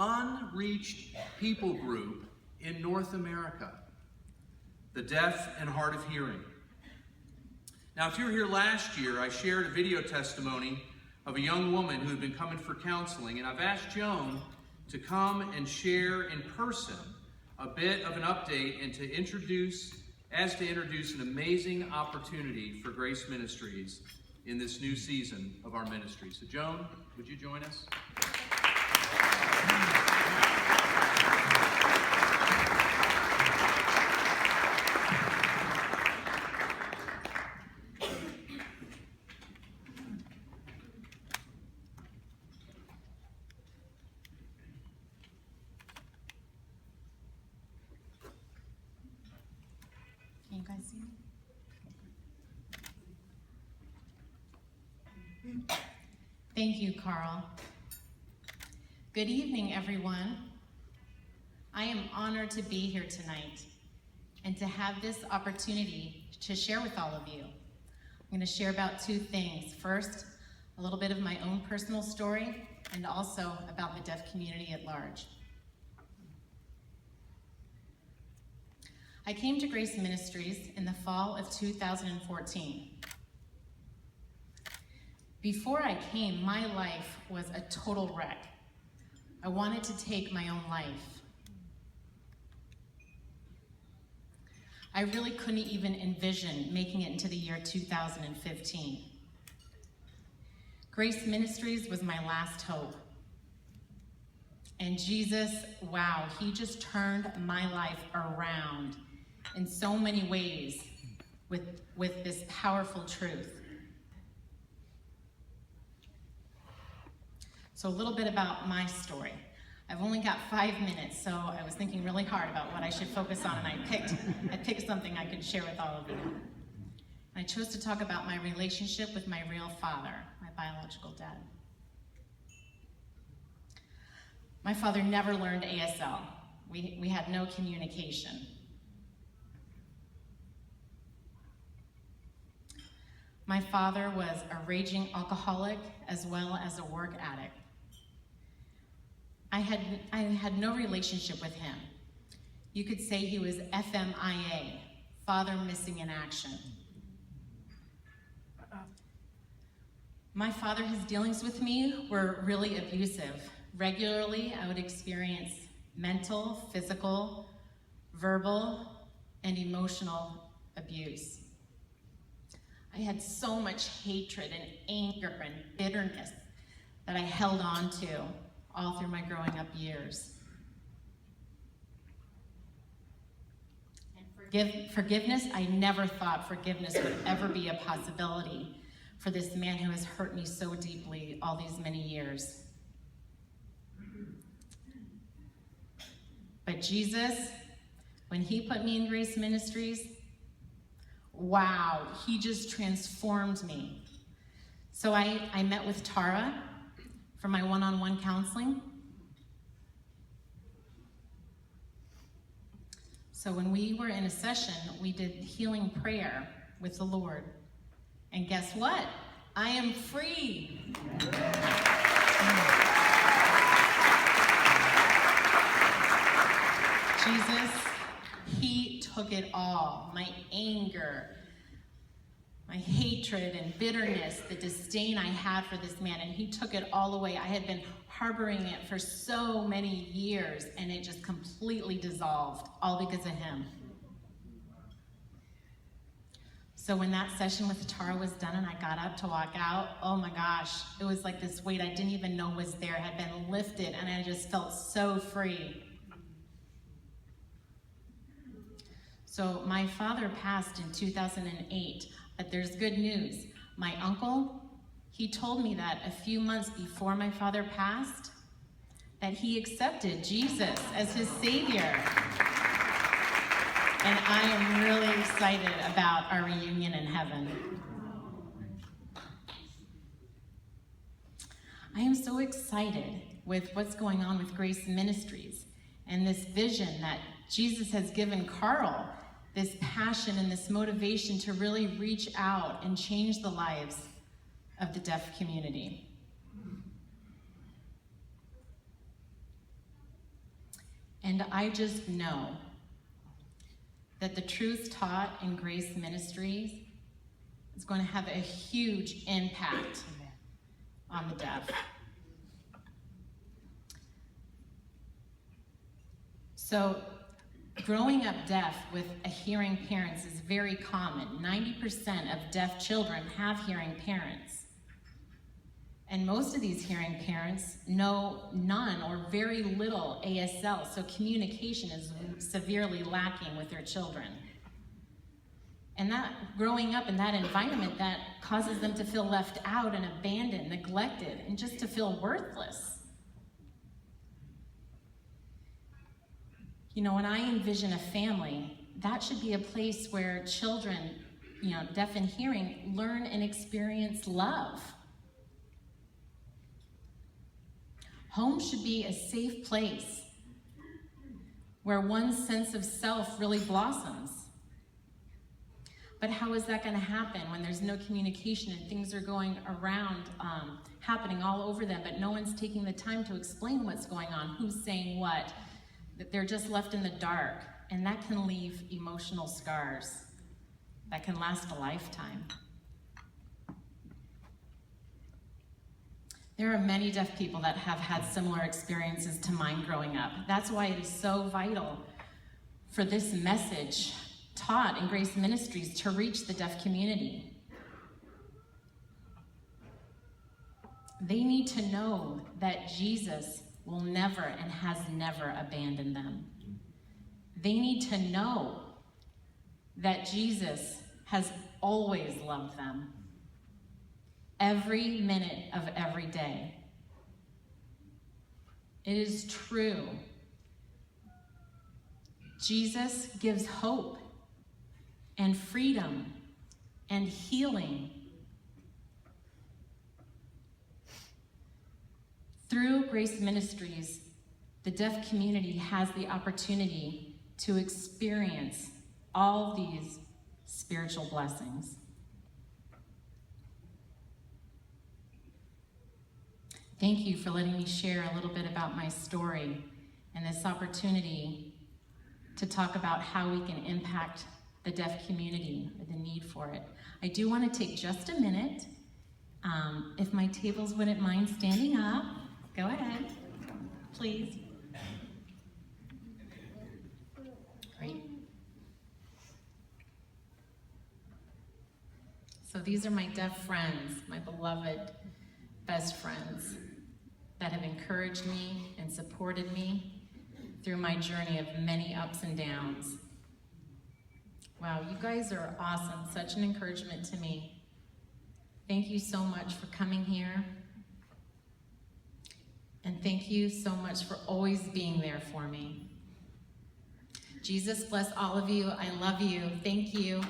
unreached people group in North America, the deaf and hard of hearing. Now, if you were here last year, I shared a video testimony of a young woman who had been coming for counseling, and I've asked Joan to come and share in person a bit of an update and to introduce an amazing opportunity for Grace Ministries in this new season of our ministry. So Joan, would you join us? Can you guys see me? Thank you, Carl. Good evening, everyone. I am honored to be here tonight and to have this opportunity to share with all of you. I'm going to share about two things. First, a little bit of my own personal story, and also about the deaf community at large. I came to Grace Ministries in the fall of 2014. Before I came, my life was a total wreck. I wanted to take my own life. I really couldn't even envision making it into the year 2015. Grace Ministries was my last hope. And Jesus, wow, he just turned my life around in so many ways with this powerful truth. So a little bit about my story. I've only got 5 minutes, so I was thinking really hard about what I should focus on, and I picked something I could share with all of you. And I chose to talk about my relationship with my real father, my biological dad. My father never learned ASL. We had no communication. My father was a raging alcoholic as well as a work addict. I had no relationship with him. You could say he was FMIA, father missing in action. My father, his dealings with me were really abusive. Regularly, I would experience mental, physical, verbal, and emotional abuse. I had so much hatred and anger and bitterness that I held on to all through my growing up years. And forgiveness, I never thought forgiveness would ever be a possibility for this man who has hurt me so deeply all these many years. But Jesus, when he put me in Grace Ministries, wow, he just transformed me. So I met with Tara for my one-on-one counseling. So when we were in a session, we did healing prayer with the Lord. And guess what? I am free. Jesus, he took it all. My anger, my hatred and bitterness, the disdain I had for this man, and he took it all away. I had been harboring it for so many years, and it just completely dissolved, all because of him. So when that session with Tara was done and I got up to walk out, oh my gosh, it was like this weight I didn't even know was there had been lifted, and I just felt so free. So my father passed in 2008, but there's good news. My uncle, he told me that a few months before my father passed, that he accepted Jesus as his Savior. And I am really excited about our reunion in heaven. I am so excited with what's going on with Grace Ministries and this vision that Jesus has given Carl, this passion and this motivation to really reach out and change the lives of the deaf community. And I just know that the truth taught in Grace Ministries is going to have a huge impact on the deaf. So, growing up deaf with a hearing parents is very common. 90% of deaf children have hearing parents. And most of these hearing parents know none or very little ASL, so communication is severely lacking with their children. And that, growing up in that environment, that causes them to feel left out and abandoned, neglected, and just to feel worthless. You know, when I envision a family, that should be a place where children, deaf and hearing, learn and experience love. Home should be a safe place where one's sense of self really blossoms. But how is that going to happen when there's no communication and things are going around, happening all over them, but no one's taking the time to explain what's going on, who's saying what, that they're just left in the dark, and that can leave emotional scars that can last a lifetime. There are many deaf people that have had similar experiences to mine growing up. That's why it is so vital for this message taught in Grace Ministries to reach the deaf community. They need to know that Jesus will never and has never abandoned them. They need to know that Jesus has always loved them. Every minute of every day. It is true. Jesus gives hope and freedom and healing. Through Grace Ministries, the deaf community has the opportunity to experience all these spiritual blessings. Thank you for letting me share a little bit about my story and this opportunity to talk about how we can impact the deaf community, or the need for it. I do want to take just a minute. If my tables wouldn't mind standing up, go ahead, please. Great. So these are my deaf friends, my beloved best friends that have encouraged me and supported me through my journey of many ups and downs. Wow, you guys are awesome, such an encouragement to me. Thank you so much for coming here. And thank you so much for always being there for me. Jesus bless all of you. I love you. Thank you.